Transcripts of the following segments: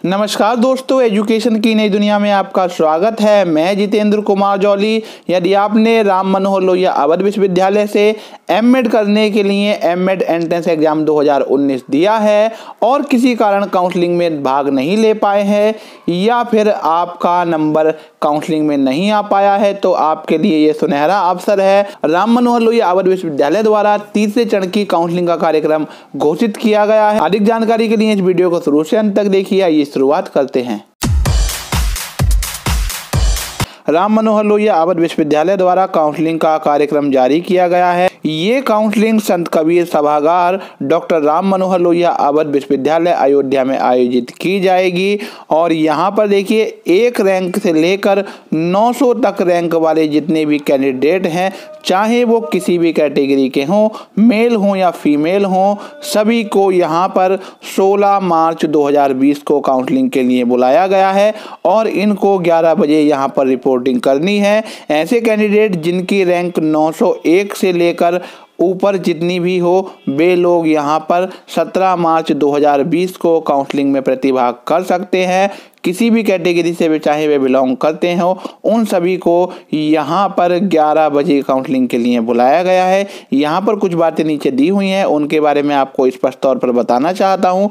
नमस्कार दोस्तों, एजुकेशन की नई दुनिया में आपका स्वागत है। मैं जितेंद्र कुमार जौली। यदि आपने राम मनोहर लोहिया अवध विश्वविद्यालय से एमएड करने के लिए एमएड एंट्रेंस एग्जाम 2019 दिया है और किसी कारण काउंसलिंग में भाग नहीं ले पाए हैं या फिर आपका नंबर काउंसलिंग में नहीं आ पाया है, तो आपके लिए ये सुनहरा अवसर है। राम मनोहर लोहिया अवध विश्वविद्यालय द्वारा तीसरे चरण की काउंसलिंग का कार्यक्रम घोषित किया गया है। अधिक जानकारी के लिए इस वीडियो को शुरू से अंत तक देखिए। आइए शुरुआत करते हैं। राम मनोहर लोहिया अवध विश्वविद्यालय द्वारा काउंसलिंग का कार्यक्रम जारी किया गया है। ये काउंसलिंग संत कबीर सभागार डॉक्टर राम मनोहर लोहिया अवध विश्वविद्यालय अयोध्या में आयोजित की जाएगी और यहाँ पर देखिए 1 रैंक से लेकर 900 तक रैंक वाले जितने भी कैंडिडेट हैं, चाहे वो किसी भी कैटेगरी के हों, मेल हों या फीमेल हों, सभी को यहाँ पर 16 मार्च 2020 को काउंसलिंग के लिए बुलाया गया है और इनको 11 बजे यहाँ पर रिपोर्टिंग करनी है। ऐसे कैंडिडेट जिनकी रैंक 901 से लेकर ऊपर जितनी भी हो, वे लोग यहाँ पर 17 मार्च 2020 को काउंसलिंग में प्रतिभाग कर सकते हैं। किसी भी कैटेगरी से वे चाहे वे बिलोंग करते हो, उन सभी को यहाँ पर 11 बजे काउंसलिंग के लिए बुलाया गया है। यहाँ पर कुछ बातें नीचे दी हुई हैं, उनके बारे में आपको स्पष्ट तौर पर बताना चाहता हूँ।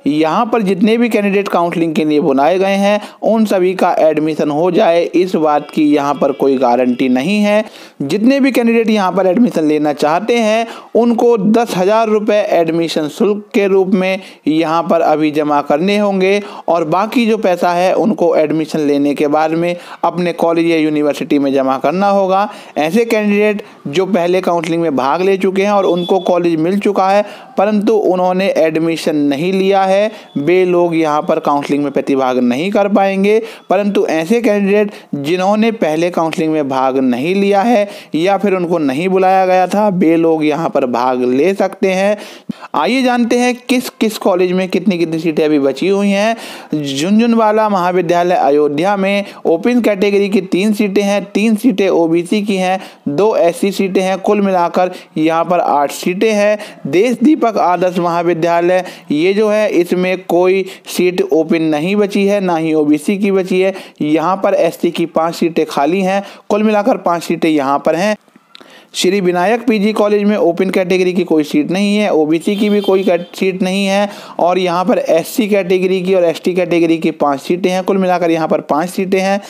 यहाँ पर जितने भी कैंडिडेट काउंसलिंग के लिए बुलाए गए हैं, उन सभी का एडमिशन हो जाए, इस बात की यहाँ पर कोई गारंटी नहीं है। जितने भी कैंडिडेट यहाँ पर एडमिशन लेना चाहते हैं, उनको 10,000 रुपये एडमिशन शुल्क के रूप में यहाँ पर अभी जमा करने होंगे और बाकी जो पैसा है उनको एडमिशन लेने के बाद में अपने कॉलेज या यूनिवर्सिटी में जमा करना होगा। ऐसे कैंडिडेट जो पहले काउंसलिंग में भाग ले चुके हैं और उनको कॉलेज मिल चुका है परंतु उन्होंने एडमिशन नहीं लिया है, वे लोग यहाँ पर काउंसलिंग में प्रतिभाग नहीं कर पाएंगे। परंतु ऐसे कैंडिडेट जिन्होंने पहले काउंसलिंग में भाग नहीं लिया है या फिर उनको नहीं बुलाया गया था, वे लोग यहाँ पर भाग ले सकते हैं। आइए जानते हैं किस किस कॉलेज में कितनी कितनी सीटें अभी बची हुई हैं। झुनझुनवाला महाविद्यालय अयोध्या में ओपन कैटेगरी की 3 सीटें हैं, 3 सीटें ओबीसी की हैं, 2 एससी सीटें हैं, कुल मिलाकर यहाँ पर 8 सीटें हैं। देश दीपक आदर्श महाविद्यालय, ये जो है इसमें कोई सीट ओपन नहीं बची है, ना ही ओबीसी की बची है। यहाँ पर एससी की 5 सीटें खाली हैं, कुल मिलाकर 5 सीटें यहाँ पर हैं। श्री विनायक पीजी कॉलेज में ओपन कैटेगरी की कोई सीट नहीं है, ओबीसी की भी कोई सीट नहीं है और यहाँ पर एससी कैटेगरी की और एसटी कैटेगरी की 5 सीटें हैं, कुल मिलाकर यहाँ पर 5 सीटें हैं।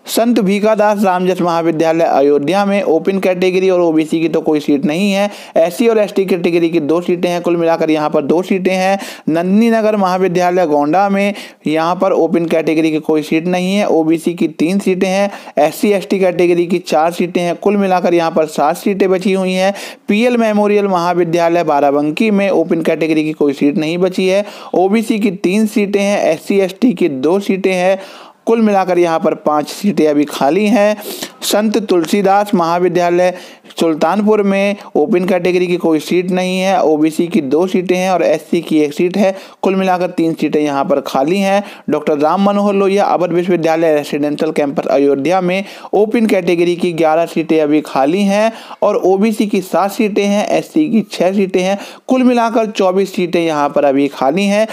संत भीखादास रामजस महाविद्यालय अयोध्या में ओपन कैटेगरी और ओबीसी की तो कोई सीट नहीं है, एससी और एसटी कैटेगरी की 2 सीटें हैं, कुल मिलाकर यहाँ पर 2 सीटें हैं। नंदिनी नगर महाविद्यालय गोंडा में यहाँ पर ओपन कैटेगरी की कोई सीट नहीं है, ओबीसी की 3 सीटें हैं, एससी एसटी कैटेगरी की 4 सीटें हैं, कुल मिलाकर यहाँ पर 7 सीटें बची हुई हैं। पीएल मेमोरियल महाविद्यालय बाराबंकी में ओपन कैटेगरी की कोई सीट नहीं बची है, ओबीसी की 3 सीटें हैं, एससी एसटी की 2 सीटें हैं, कुल मिलाकर यहाँ पर 5 सीटें अभी खाली हैं। संत तुलसीदास महाविद्यालय सुल्तानपुर में ओपन कैटेगरी की कोई सीट नहीं है, ओबीसी की 2 सीटें हैं और एससी की 1 सीट है, कुल मिलाकर 3 सीटें यहाँ पर खाली हैं। डॉक्टर राम मनोहर लोहिया अवध विश्वविद्यालय रेसिडेंशियल कैंपस अयोध्या में ओपन कैटेगरी की 11 सीटें अभी खाली हैं और ओबीसी की 7 सीटें हैं, एससी की 6 सीटें हैं, कुल मिलाकर 24 सीटें यहाँ पर अभी खाली हैं।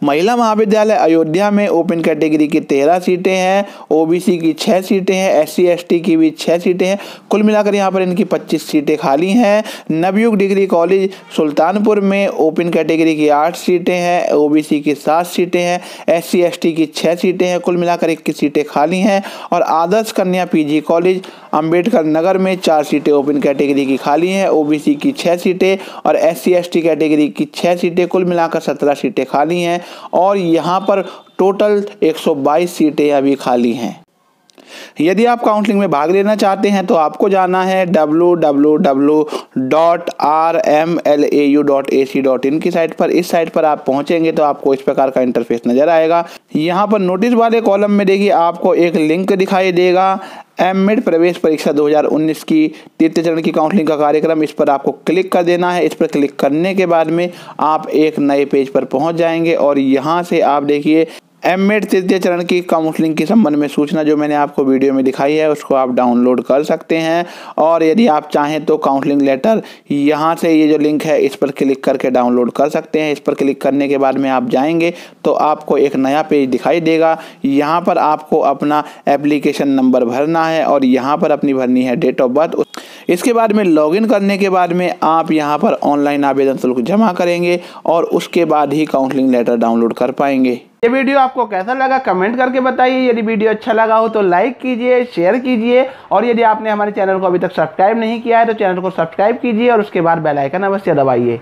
महिला महाविद्यालय अयोध्या में ओपन कैटेगरी की 13 सीटें हैं, ओबीसी की 6 सीटें हैं, एससी एसटी की भी 6 सीटें हैं, कुल मिलाकर यहाँ पर इनकी 25 सीटें खाली हैं। नवयुग डिग्री कॉलेज सुल्तानपुर में ओपन कैटेगरी की 8 सीटें हैं, ओबीसी की 7 सीटें हैं, एससी एसटी की 6 सीटें हैं, कुल मिलाकर 21 सीटें खाली हैं। और आदर्श कन्या पीजी कॉलेज अंबेडकर नगर में 4 सीटें ओपन कैटेगरी की खाली हैं, ओबीसी की 6 सीटें और एससी एसटी कैटेगरी की 6 सीटें, कुल मिलाकर 17 सीटें खाली हैं और यहाँ पर टोटल 122 सीटें अभी खाली हैं। यदि आप काउंसलिंग में भाग लेना चाहते हैं तो आपको जाना है www.rmlau.ac.in की साइट पर। इस साइट पर आप पहुंचेंगे तो आपको इस प्रकार का इंटरफेस नजर आएगा। यहाँ पर नोटिस वाले कॉलम में देखिए आपको एक लिंक दिखाई देगा, एमएड प्रवेश परीक्षा 2019 की तृतीय चरण की काउंसलिंग का कार्यक्रम। इस पर आपको क्लिक कर देना है। इस पर क्लिक करने के बाद में आप एक नए पेज पर पहुंच जाएंगे और यहाँ से आप देखिए एमएड तृतीय चरण की काउंसलिंग के संबंध में सूचना जो मैंने आपको वीडियो में दिखाई है उसको आप डाउनलोड कर सकते हैं। और यदि आप चाहें तो काउंसलिंग लेटर यहाँ से ये जो लिंक है इस पर क्लिक करके डाउनलोड कर सकते हैं। इस पर क्लिक करने के बाद में आप जाएंगे तो आपको एक नया पेज दिखाई देगा। यहाँ पर आपको अपना एप्लीकेशन नंबर भरना है और यहाँ पर अपनी भरनी है डेट ऑफ बर्थ। इसके बाद में लॉगिन करने के बाद में आप यहाँ पर ऑनलाइन आवेदन शुल्क जमा करेंगे और उसके बाद ही काउंसलिंग लेटर डाउनलोड कर पाएंगे। ये वीडियो आपको कैसा लगा कमेंट करके बताइए। यदि वीडियो अच्छा लगा हो तो लाइक कीजिए, शेयर कीजिए और यदि आपने हमारे चैनल को अभी तक सब्सक्राइब नहीं किया है तो चैनल को सब्सक्राइब कीजिए और उसके बाद बेल आइकन अवश्य दबाइए।